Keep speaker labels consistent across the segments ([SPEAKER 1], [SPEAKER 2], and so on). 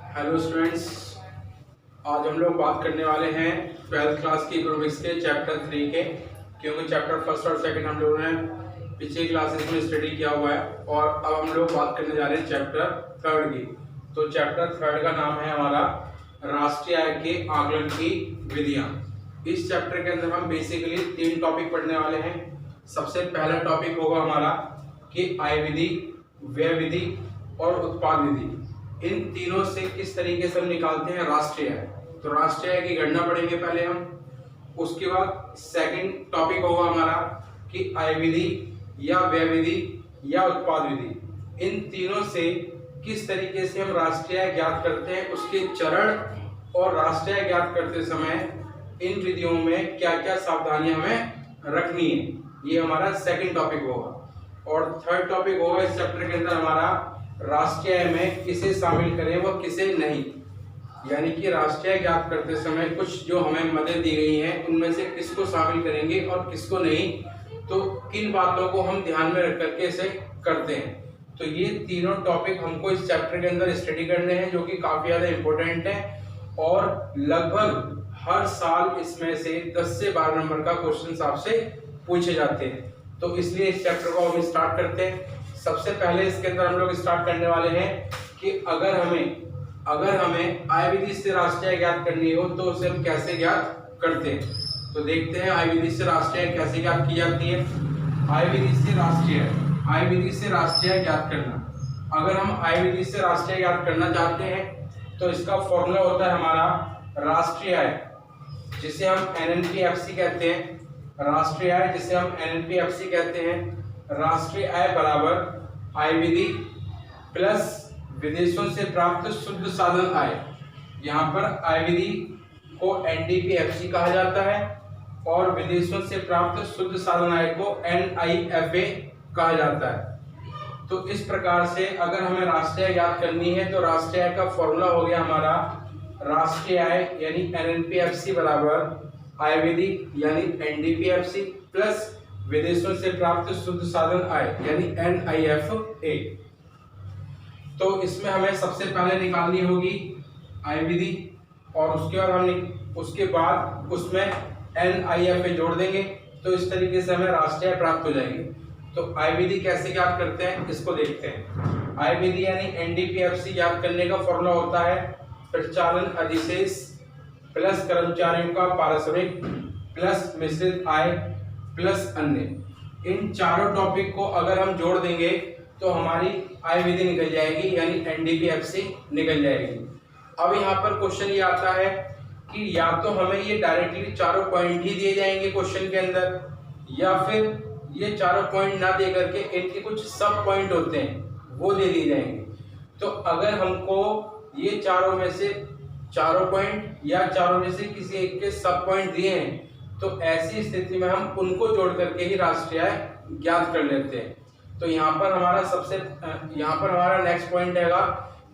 [SPEAKER 1] Hello students, आज हम लोग बात करने वाले हैं 12th क्लास की इकोनॉमिक्स के चैप्टर 3 के, क्योंकि चैप्टर फर्स्ट और सेकंड हम लोगों ने पिछली क्लासेस में स्टडी किया हुआ है और अब हम लोग बात करने जा रहे हैं चैप्टर थर्ड की। तो चैप्टर थर्ड का नाम है हमारा राष्ट्रीय आय के आकलन की विधियाँ। इस चैप्टर के अंदर हम बेसिकली 3 टॉपिक पढ़ने वाले हैं। सबसे पहला टॉपिक होगा हमारा कि आय विधि, व्यय विधि और उत्पाद विधि, इन तीनों से किस तरीके से हम निकालते हैं राष्ट्रीय आय। तो राष्ट्रीय आय की गणना पढ़ेंगे पहले हम। उसके बाद सेकंड टॉपिक होगा हमारा कि आय विधि या व्यय विधि या उत्पाद विधि, इन तीनों से किस तरीके से हम राष्ट्रीय आय ज्ञात करते हैं, उसके चरण और राष्ट्रीय आय ज्ञात करते समय इन विधियों में क्या क्या सावधानियां हमें रखनी है, ये हमारा सेकंड टॉपिक होगा। और थर्ड टॉपिक होगा इस चैप्टर के अंदर हमारा राष्ट्रीय आय में किसे शामिल करें व किसे नहीं, यानी कि राष्ट्रीय आय ज्ञात करते समय कुछ जो हमें मदद दी गई हैं उनमें से किसको शामिल करेंगे और किसको नहीं, तो किन बातों को हम ध्यान में रख करके इसे करते हैं। तो ये तीनों टॉपिक हमको इस चैप्टर के अंदर स्टडी करने हैं, जो कि काफी ज्यादा इंपॉर्टेंट है और लगभग हर साल इसमें से 10 से 12 नंबर का क्वेश्चन आपसे पूछे जाते हैं। तो इसलिए इस चैप्टर को हम स्टार्ट करते हैं। सबसे पहले इसके अंदर हम लोग स्टार्ट करने वाले हैं कि अगर हमें आय विधि से राष्ट्रीय आय ज्ञात करनी हो तो उसे हम कैसे ज्ञात करते हैं। तो देखते हैं आय विधि से राष्ट्रीय आय कैसे ज्ञात की जाती है। आय विधि से राष्ट्रीय आय ज्ञात करना, अगर हम आय विधि से राष्ट्रीय आय ज्ञात करना चाहते हैं तो इसका फॉर्मूला होता है हमारा राष्ट्रीय आय, जिसे हम NNP-FC कहते हैं। राष्ट्रीय आय जिसे हम NNP-FC कहते हैं। राष्ट्रीय आय बराबर आय विधि प्लस विदेशों से प्राप्त शुद्ध साधन आय। यहाँ पर आय विधि को NDP-FC कहा जाता है और विदेशों से प्राप्त शुद्ध साधन आय को NIFA कहा जाता है। तो इस प्रकार से अगर हमें राष्ट्रीय आय ज्ञात करनी है तो राष्ट्रीय आय का फॉर्मूला हो गया हमारा राष्ट्रीय आय यानी NNP-FC बराबर आय विधि यानी NDP-FC प्लस विदेशों से प्राप्त शुद्ध साधन आय यानी NIFA। तो इसमें हमें सबसे पहले निकालनी होगी आय विधि और उसके बाद उसमें NIFA जोड़ देंगे, तो इस तरीके से हमें राष्ट्रीय आय प्राप्त हो जाएगी। तो आय विधि कैसे ज्ञात करते हैं इसको देखते हैं। आय विधि यानी NDP-FC ज्ञात करने का फॉर्मूला होता है प्रचालन अधिशेष प्लस कर्मचारियों का पारिश्रमिक प्लस मिश्रित आय प्लस अन्य। इन चारों टॉपिक को अगर हम जोड़ देंगे तो हमारी आय विधि निकल जाएगी यानी NDP-FC निकल जाएगी। अब यहाँ पर क्वेश्चन ये आता है कि या तो हमें ये डायरेक्टली चारों पॉइंट ही दिए जाएंगे क्वेश्चन के अंदर, या फिर ये चारों पॉइंट ना दे करके इनके कुछ सब पॉइंट होते हैं वो दे दिए जाएंगे। तो अगर हमको ये चारों में से चारों पॉइंट या चारों में से किसी एक के सब पॉइंट दिए हैं तो ऐसी स्थिति में हम उनको जोड़ करके ही राष्ट्रीय आय ज्ञात कर लेते हैं। तो यहाँ पर हमारा नेक्स्ट पॉइंट रहेगा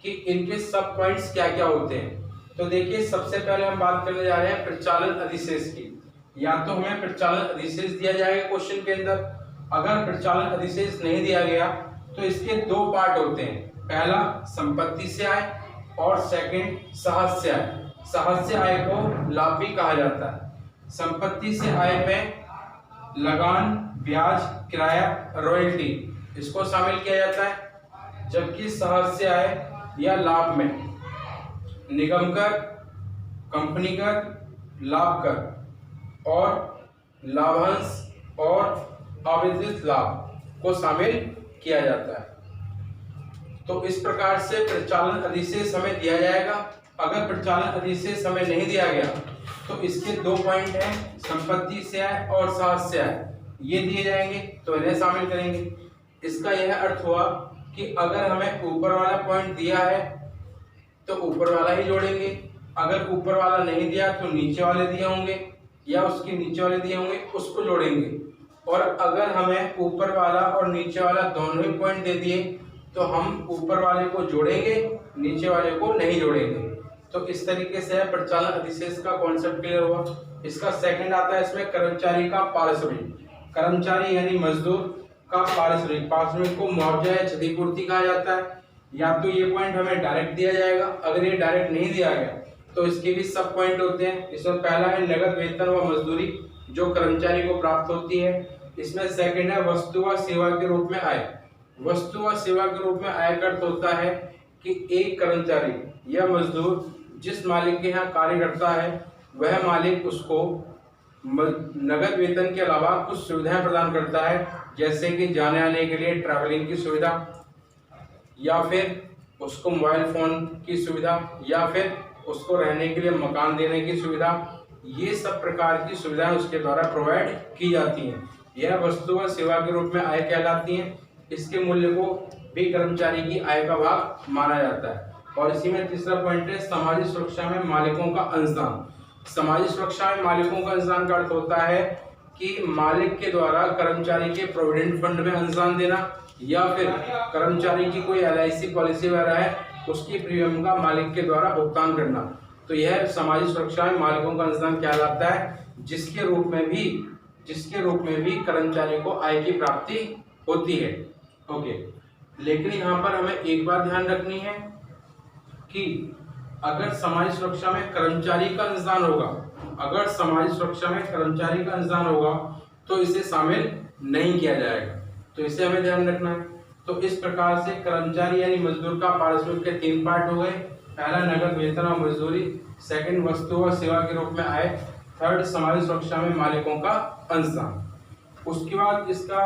[SPEAKER 1] कि इनके सब पॉइंट्स क्या क्या होते हैं। तो देखिए सबसे पहले हम बात करने जा रहे हैं प्रचालन अधिशेष की। या तो हमें प्रचालन अधिशेष दिया जाएगा क्वेश्चन के अंदर, अगर प्रचालन अधिशेष नहीं दिया गया तो इसके 2 पार्ट होते हैं, पहला संपत्ति से आय और सेकंड साहस्य आय। साहस्य आय को लाभ भी कहा जाता है। संपत्ति से आय में लगान, ब्याज, किराया, रॉयल्टी इसको शामिल किया जाता है, जबकि साहस्य आय या लाभ में निगम कर, कंपनी कर, लाभ कर और लाभांश और अवितरित लाभ को शामिल किया जाता है। तो इस प्रकार से प्रचालन अधिशेष हमें दिया जाएगा। अगर प्रचालन अधिशेष हमें नहीं दिया गया तो इसके 2 पॉइंट हैं, संपत्ति से आय और साहस्य आय, ये दिए जाएंगे तो इन्हें शामिल करेंगे। इसका यह अर्थ हुआ कि अगर हमें ऊपर वाला पॉइंट दिया है तो ऊपर वाला ही जोड़ेंगे, अगर ऊपर वाला नहीं दिया तो नीचे वाले दिए होंगे या उसके नीचे वाले दिए होंगे उसको जोड़ेंगे। और अगर हमें ऊपर वाला और नीचे वाला दोनों ही पॉइंट दे दिए तो हम ऊपर वाले को जोड़ेंगे, नीचे वाले को नहीं जोड़ेंगे। तो इस तरीके से प्रचालन अधिशेष का कॉन्सेप्ट क्लियर हुआ। इसका सेकंड आता है इसमें कर्मचारी का पारिश्रमिक। कर्मचारी यानी मजदूर का पारिश्रमिक को मुआवजा या क्षतिपूर्ति कहा जाता है। या तो ये पॉइंट हमें डायरेक्ट दिया जाएगा, अगर ये डायरेक्ट नहीं दिया गया तो इसके भी सब पॉइंट होते हैं। इसमें पहला है नगद वेतन व मजदूरी जो कर्मचारी को प्राप्त होती है। इसमें सेकंड है वस्तु व सेवा के रूप में आय। वस्तु व सेवा के रूप में आय का अर्थ होता है कि एक कर्मचारी या मजदूर जिस मालिक के यहाँ कार्य करता है वह मालिक उसको नगद वेतन के अलावा कुछ सुविधाएं प्रदान करता है, जैसे कि जाने आने के लिए ट्रैवलिंग की सुविधा, या फिर उसको मोबाइल फोन की सुविधा, या फिर उसको रहने के लिए मकान देने की सुविधा। ये सब प्रकार की सुविधाएं उसके द्वारा प्रोवाइड की जाती हैं। यह वस्तु व सेवा के रूप में आय कहलाती हैं। इसके मूल्य को भी कर्मचारी की आय का भाग माना जाता है। और इसी में तीसरा पॉइंट है सामाजिक सुरक्षा में मालिकों का अंशदान। सामाजिक सुरक्षा में मालिकों का अंशदान का अर्थ होता है कि मालिक के द्वारा कर्मचारी के प्रोविडेंट फंड में अंशदान देना, या फिर कर्मचारी की कोई LIC पॉलिसी वगैरह है उसकी प्रीमियम का मालिक के द्वारा भुगतान करना। तो यह सामाजिक सुरक्षा में मालिकों का अंशदान कहलाता है, जिसके रूप में भी कर्मचारी को आय की प्राप्ति होती है। ओके, लेकिन यहाँ पर हमें एक बात ध्यान रखनी है कि अगर सामाजिक सुरक्षा में कर्मचारी का अंशदान होगा, तो इसे शामिल नहीं किया जाएगा। तो इसे हमें ध्यान रखना है। तो इस प्रकार से कर्मचारी यानी मजदूर का पारिश्रमिक के 3 पार्ट हो गए। पहला नगद वेतन और मजदूरी, सेकंड वस्तु व सेवा के रूप में आय, थर्ड सामाजिक सुरक्षा में मालिकों का अंशदान। उसके बाद इसका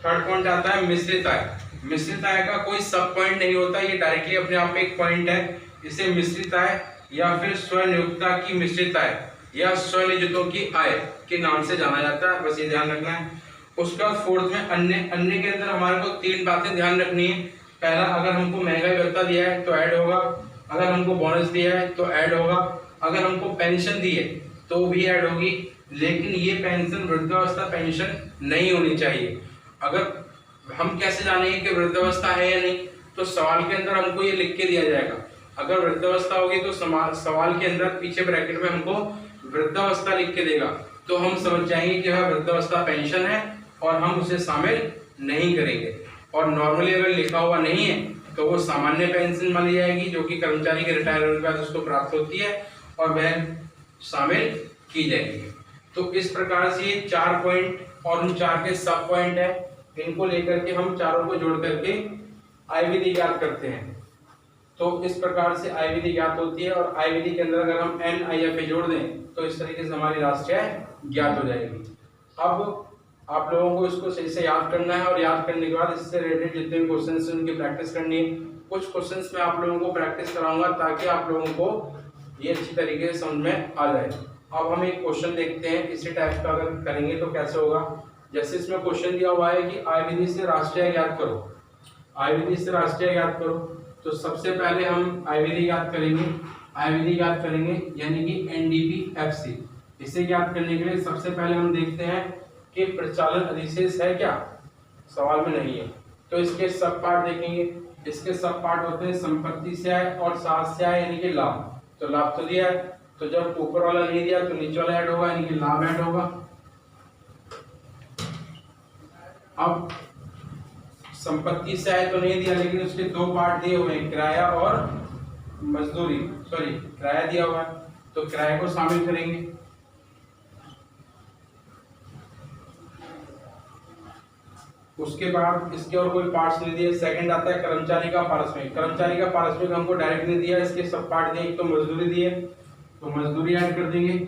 [SPEAKER 1] थर्ड पॉइंट आता है मिश्रित आय। मिश्रित आय का कोई सब पॉइंट नहीं होता, ये डायरेक्टली अपने आप में एक पॉइंट है। इसे मिश्रित आय या फिर स्वनियोक्ता की मिश्रित आय या स्वनियोजितों की आय के नाम से जाना जाता है, बस ये ध्यान रखना है। उसके बाद फोर्थ में अन्य के अंदर हमारे को 3 बातें ध्यान रखनी है। पहला, अगर हमको महंगाई भत्ता दिया है तो ऐड होगा, अगर हमको बोनस दिया है तो ऐड होगा, अगर हमको पेंशन दी है तो भी ऐड होगी। लेकिन ये पेंशन वृद्धावस्था पेंशन नहीं होनी चाहिए। अगर हम कैसे जानेंगे कि वृद्धावस्था है या नहीं, तो सवाल के अंदर हमको ये लिख के दिया जाएगा। अगर वृद्धावस्था होगी तो सवाल के अंदर पीछे ब्रैकेट में हमको वृद्धावस्था लिख के देगा, तो हम समझ जाएंगे कि वह वृद्धावस्था पेंशन है और हम उसे शामिल नहीं करेंगे। और नॉर्मली अगर लिखा हुआ नहीं है तो वो सामान्य पेंशन मानी जाएगी, जो कि कर्मचारी के रिटायर होने के बाद उसको प्राप्त होती है और वह शामिल की जाएगी। तो इस प्रकार से ये 4 पॉइंट और उन 4 के सब पॉइंट है, इनको लेकर के हम चारों को जोड़ करके आय विधि ज्ञात करते हैं। तो इस प्रकार से आय विधि ज्ञात होती है, और आय विधि के अंदर अगर हम NIFA जोड़ दें तो इस तरीके से हमारी राशि ज्ञात हो जाएगी। अब आप लोगों को इसको सही से याद करना है, और याद करने के बाद इससे रिलेटेड जितने भी क्वेश्चंस हैं उनकी प्रैक्टिस करनी है। कुछ क्वेश्चंस मैं आप लोगों को प्रैक्टिस कराऊंगा ताकि आप लोगों को ये अच्छी तरीके से समझ में आ जाए। अब हम एक क्वेश्चन देखते हैं, इसी टाइप का अगर करेंगे तो कैसे होगा। जैसे इसमें क्वेश्चन दिया हुआ है कि आय विधि से राष्ट्रीय ज्ञात करो। आय विधि से राष्ट्रीय ज्ञात करो, तो सबसे पहले हम आय विधि ज्ञात करेंगे। आय विधि ज्ञात करेंगे यानी कि NDPFC। इसे ज्ञात करने के लिए सबसे पहले हम देखते हैं कि प्रचालन अधिशेष है क्या, सवाल में नहीं है। तो इसके सब पार्ट देखेंगे। इसके सब पार्ट होते हैं संपत्ति से आय और साथ से आय यानी कि लाभ। तो लाभ तो दिया है, तो जब ऊपर वाला नहीं दिया तो नीचे वाला ऐड होगा यानी कि लाभ ऐड होगा। अब संपत्ति से आय तो नहीं दिया, लेकिन उसके 2 पार्ट दिए हुए हैं, किराया और मजदूरी, सॉरी किराया दिया हुआ है, तो किराए को शामिल करेंगे। उसके बाद इसके और कोई पार्ट्स नहीं दिए। सेकंड आता है कर्मचारी का पारिश्रमिक। कर्मचारी का पारिश्रमिक हमको डायरेक्ट नहीं दिया, इसके सब पार्ट दिए। एक तो मजदूरी दिए, तो मजदूरी ऐड कर देंगे।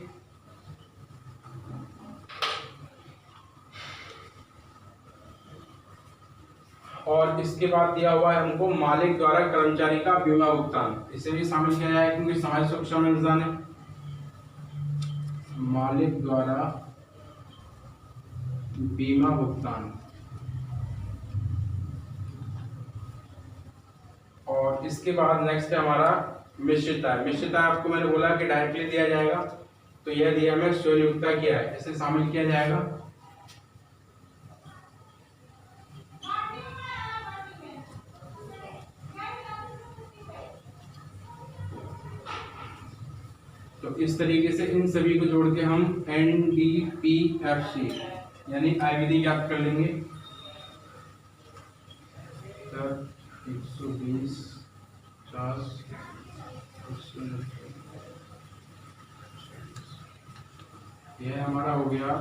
[SPEAKER 1] और इसके बाद दिया हुआ है हमको मालिक द्वारा कर्मचारी का बीमा भुगतान, इसे भी शामिल किया जाए क्योंकि सामाजिक सुरक्षा में अंशदान है। मालिक द्वारा बीमा भुगतान। और इसके बाद नेक्स्ट है हमारा मिश्रित आय। मिश्रित आय आपको मैंने बोला कि डायरेक्टली दिया जाएगा, तो यह दिया हमें स्वनियोक्ता की आय, इसे शामिल किया जाएगा। तो इस तरीके से इन सभी को जोड़ के हम NDPFC यानी आय विधि ज्ञात कर लेंगे। 120 यह हमारा हो गया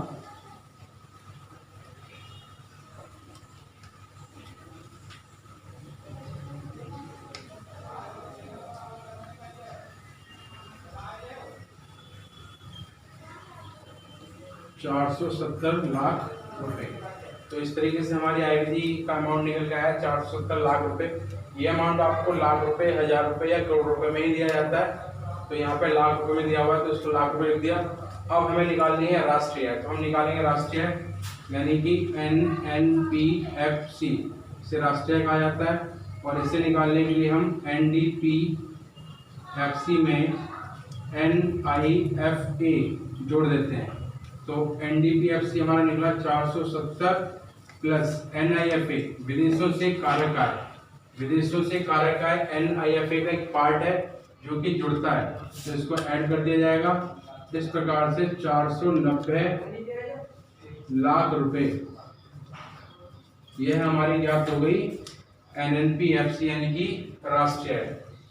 [SPEAKER 1] 470 लाख रुपए। तो इस तरीके से हमारी आईडी का अमाउंट निकल गया है 470 लाख रुपए। ये अमाउंट आपको लाख रुपए, हजार रुपए या करोड़ रुपए में ही दिया जाता है। तो यहाँ पे लाख रुपए में दिया हुआ है तो इसको लाख रुपए लिख दिया। अब हमें निकालनी है राष्ट्रीय आय, तो हम निकालेंगे राष्ट्रीय आय, यानी कि NNPFC से राष्ट्रीय आय कहा जाता है। और इसे निकालने के लिए हम NDPFC में NIFA जोड़ देते हैं। तो NDPFC हमारा निकला 470 प्लस NIFA विदेशों से कारक आय। विदेशों से कारक आय NIFA का एक पार्ट है जो कि जुड़ता है, तो इसको ऐड कर दिया जाएगा। इस प्रकार से 490 लाख रुपए यह हमारी ज्ञात हो गई NNPFC यानी कि राष्ट्रीय आय।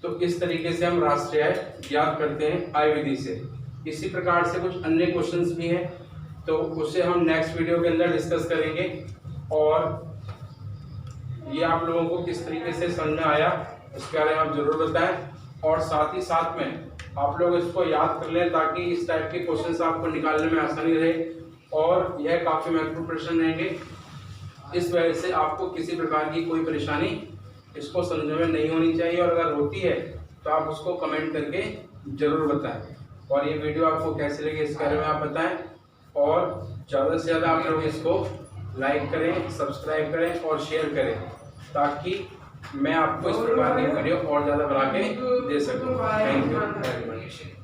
[SPEAKER 1] तो इस तरीके से हम राष्ट्रीय आय ज्ञात करते हैं आय विधि से। इसी प्रकार से कुछ अन्य क्वेश्चंस भी हैं, तो उसे हम नेक्स्ट वीडियो के अंदर डिस्कस करेंगे। और ये आप लोगों को किस तरीके से समझ में आया इसके बारे में आप जरूर बताएं। और साथ ही साथ में आप लोग इसको याद कर लें ताकि इस टाइप के क्वेश्चंस आपको निकालने में आसानी रहे और यह काफ़ी महत्वपूर्ण प्रश्न रहेंगे। इस वजह से आपको किसी प्रकार की कोई परेशानी इसको समझने में नहीं होनी चाहिए, और अगर होती है तो आप उसको कमेंट करके ज़रूर बताएं। और ये वीडियो आपको कैसे लगे इस बारे में आप बताएं, और ज़्यादा से ज़्यादा आप लोग इसको लाइक करें, सब्सक्राइब करें और शेयर करें, ताकि मैं आपको इस प्रकार की वीडियो और ज़्यादा बना के दे सकूँ। Thank you very much.